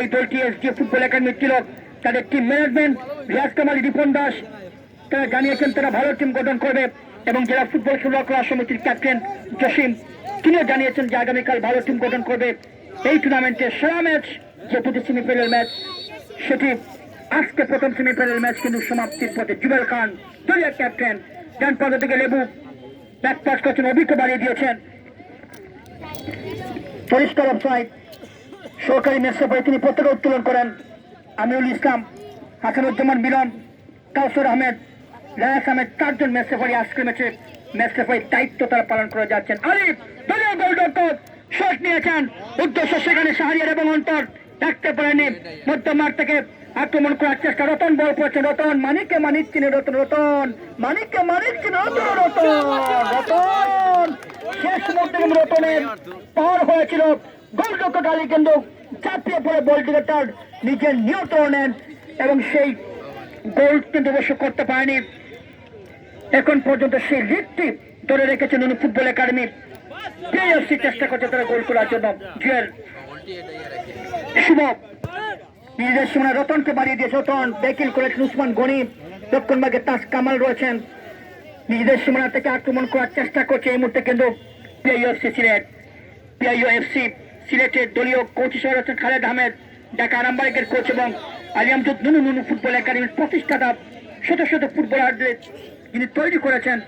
এই দলটি SDF football একাডেমির তিলক, তাদের টিম ম্যানেজমেন্ট রিয়াজ কামাল, রিপন দাস তারা জানিয়েছেন তারা ভালো টিম গঠন করবে এবং জেলা ফুটবল খেলোয়াড় সমিতির ক্যাপ্টেন জসিম তিনিও জানিয়েছেন যে আগামীকাল ভালো টিম গঠন করবে। এই টুর্নামেন্টের সেরা ম্যাচ যে প্রতি সেমিফাইনাল ম্যাচ সেটি আজকে প্রথম সেমিফাইনাল ম্যাচ কিন্তু সমাপ্তির পথে। জুবেল খান দলীয় ক্যাপ্টেন, ডান প্রান্ত থেকে লেবু ব্যাক পাস করছেন, অভিজ্ঞ বাড়িয়ে দিয়েছেন, পরিষ্কার অফসাইড। সহকারী ম্যাচ রেফারি তিনি পতাকা উত্তোলন করেন আমিরুল ইসলাম, হাসানুজ্জামান মিলন, কাউসার আহমেদ, রায়াস আহমেদ, চারজন ম্যাচ রেফারি আজকের ম্যাচে ম্যাচ রেফারির দায়িত্ব তারা পালন করে যাচ্ছেন। আলিফ দলীয় গোলরক্ষক শট নিয়েছেন, উদ্দেশ্য সেখানে শাহরিয়ার এবং অন্তর দেখতে পারেনি। মধ্যমাঠ থেকে আক্রমণ করার চেষ্টা, রতন বল পড়ছেন, রতন মানিককে মানিক চিনে, রতন রতন মানিককে মানিক চিনে, রতন রতন রতন শেষ মুহূর্তে রতনের পার হয়েছিল। গোলরক্ষক আলী কিন্তু চাপিয়ে পড়ে বলটিকে তার নিজের নিয়ন্ত্রণ নেন এবং সেই গোল কিন্তু অবশ্য করতে পারেনি। এখন পর্যন্ত সেই লিডটি ধরে রেখেছেন ফুটবল একাডেমি। পিএফসি চেষ্টা করছে তারা গোল করার জন্য। জুয়েল শুভ নিজেদের সীমানা রতনকে বাড়িয়ে দিয়েছে, রতন বেকিল করেছেন উসমান গনি, দক্ষিণ ভাগে তাস কামাল রয়েছেন, নিজেদের সীমানা থেকে আক্রমণ করার চেষ্টা করছে এই মুহূর্তে কিন্তু পিআইওএফসি সিলেট। পিআইওএফসি সিলেটের দলীয় কোচ হিসেবে রয়েছেন খালেদ আহমেদ, ঢাকা আরামবাগের কোচ এবং আলিয়ামজুদ নুনু ফুটবল একাডেমির প্রতিষ্ঠাতা। শত শত ফুটবলারদের যিনি তৈরি করেছেন,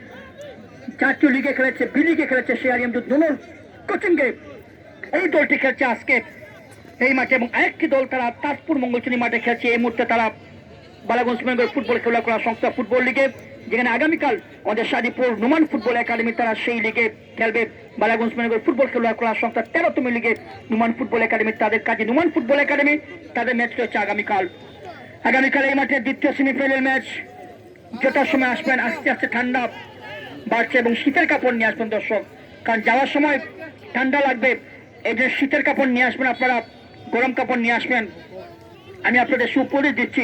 জাতীয় লিগে খেলেছে, বি লিগে খেলেছে, সেই আলিয়ামজুদ নুনুর কোচিংয়ে এই দলটি খেলছে আজকে এই মাঠে। এবং আরেকটি দল তারা তাজপুর মঙ্গলচুনি মাঠে খেলছে এই মুহূর্তে, তারা বালাগঞ্জ ফুটবল খেলোয়াড় সংস্থা ফুটবল লিগে, যেখানে আগামীকাল আমাদের শাদিপুর নুমান ফুটবল একাডেমি তারা সেই লিগে খেলবে। বালাগঞ্জ ফুটবল খেলোয়াড় সংস্থা 13তম লিগে নুমান ফুটবল একাডেমি তাদের কাজে, নুমান ফুটবল একাডেমি তাদের ম্যাচ রয়েছে আগামীকাল। এই মাঠে দ্বিতীয় সেমিফাইনাল ম্যাচ। যথার সময় আসবেন, আস্তে আস্তে ঠান্ডা বাড়ছে এবং শীতের কাপড় নিয়ে আসবেন দর্শক, কারণ যাওয়ার সময় ঠান্ডা লাগবে, এই যে শীতের কাপড় নিয়ে আসবেন, আপনারা গরম কাপড় নিয়ে আসবেন। আমি আপনাদের সুপরিচিত দিচ্ছি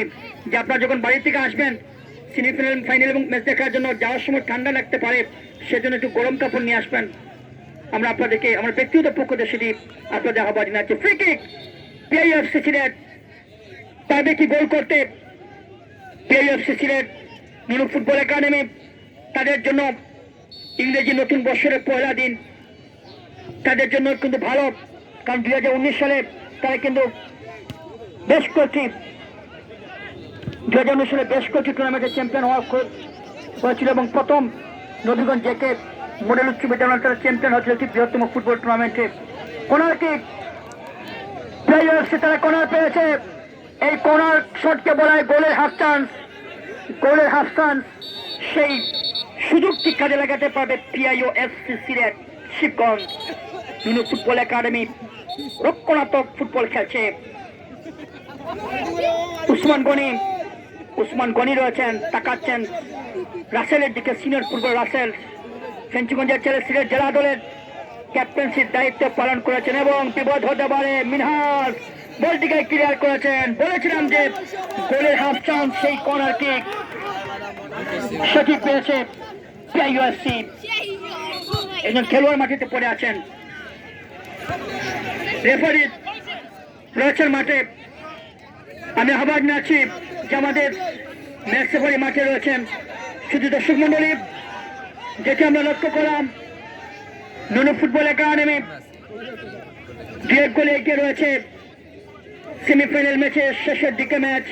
যে আপনারা যখন বাড়ি থেকে আসবেন সেমিফাইনাল, ফাইনাল এবং ম্যাচ দেখার জন্য, যাওয়ার সময় ঠান্ডা লাগতে পারে, সেজন্য একটু গরম কাপড় নিয়ে আসবেন। আমরা আপনাদেরকে আমার ব্যক্তিগত পক্ষ থেকে সেটি আপনাদের আহ্বান জানাচ্ছি। ফ্রি কিক পিআইএফসি সিলেট পারবে কি গোল করতে? পিআইএফসি সিলেট নুনু ফুটবল একাডেমি তাদের জন্য ইংরেজি নতুন বছরের পয়লা দিন, তাদের জন্য কিন্তু ভালো, কারণ 2019 সালে তারা কিন্তু বেশ কয়েকটি 2019 সালে বেশ কয়েকটি টুর্নামেন্টে চ্যাম্পিয়ন হয়েছিল এবং প্রথম নবীগঞ্জ জেকে মডেল উচ্চ বিদ্যালয় তারা চ্যাম্পিয়ন হয়েছিল একটি বৃহত্তম ফুটবল টুর্নামেন্টে। কর্নার কিক পিআইওএফসি তারা কর্নার পেয়েছে, এই কর্নার শটকে বলা হয় গোলের হাফ চান্স। গোলের হাফ চান্স সেই সুযোগটি কাজে লাগাতে পারবে পিআইওএফসি সিলেট। শিবগঞ্জ নুনু ফুটবল একাডেমি রক্ষণাত্মক ফুটবল খেলছে। উসমান গনি রয়েছেন, তাকাচ্ছেন রাসেলের দিকে, সিনিয়র ফুটবল রাসেল ফেঞ্চিগঞ্জের ছেলে সিলেট জেলা দলের ক্যাপ্টেন্সির দায়িত্ব পালন করেছেন এবং বিপদ হতে পারে। মিনহাজ বলটিকে ক্লিয়ার করেছেন, বলেছিলাম যে গোলের হাফ চান্স সেই কর্নার কিক সেটি পেয়েছে পিআইওএফসি। একজন খেলোয়াড় মাটিতে পড়ে আছেন, রেফারি রয়েছেন মাঠে। আমি আহ্বান জানাচ্ছি যে আমাদের ম্যাচ রেফারি মাঠে রয়েছেন। শুধু দর্শক মন্ডলী, যেটি আমরা লক্ষ্য করলাম নুনু ফুটবল একাডেমি 2 গোলে এগিয়ে রয়েছে সেমিফাইনাল ম্যাচের শেষের দিকে। ম্যাচ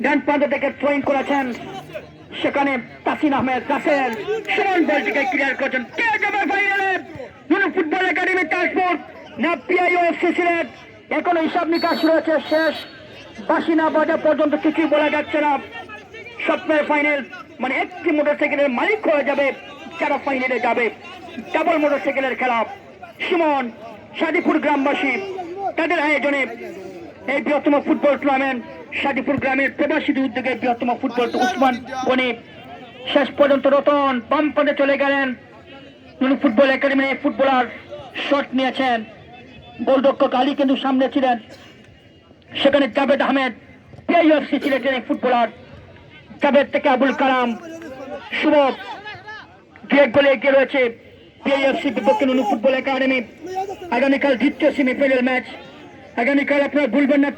ডান প্রান্ত থেকে থ্রোইং করেছেন, সেখানে তাসিন আহমেদ রাসেল সমান বলটিকে ক্লিয়ার করেছেন। কে যাবে ফাইনালে? নুনু ফুটবল একাডেমি তাজপুর না পিআইওএফসি সিলেট? এখন হিসাব নিকাশ রয়েছে, শেষ বাসি না বাজা পর্যন্ত কিছুই বলা যাচ্ছে না। স্বপ্নের ফাইনাল মানে একটি মোটরসাইকেলের মালিক হয়ে যাবে যারা ফাইনালে যাবে। ডাবল মোটরসাইকেলের খেলা। সুমন শাদিপুর গ্রামবাসী তাদের আয়োজনে এই বৃহত্তম ফুটবল টুর্নামেন্ট, শাদিপুর গ্রামের প্রবাসীদের উদ্যোগে বৃহত্তম ফুটবল। উসমান গনি শেষ পর্যন্ত রতন বাম পাশে চলে গেলেন। নুনু ফুটবল একাডেমির ফুটবলার শট নিয়েছেন, গোলরক্ষক আলী কিন্তু সামনে ছিলেন, সেখানে জাভেদ আহমেদ পিআইওএফসি সিলেটের ফুটবলার। জাভেদ থেকে আবুল কালাম শুভ 2 গোলে এগিয়ে রয়েছে পিএফসি বিপক্ষে নুনু ফুটবল একাডেমি আগামীকাল দ্বিতীয় সেমিফাইনাল ম্যাচ। আগামীকাল আপনারা ভুলবেন না।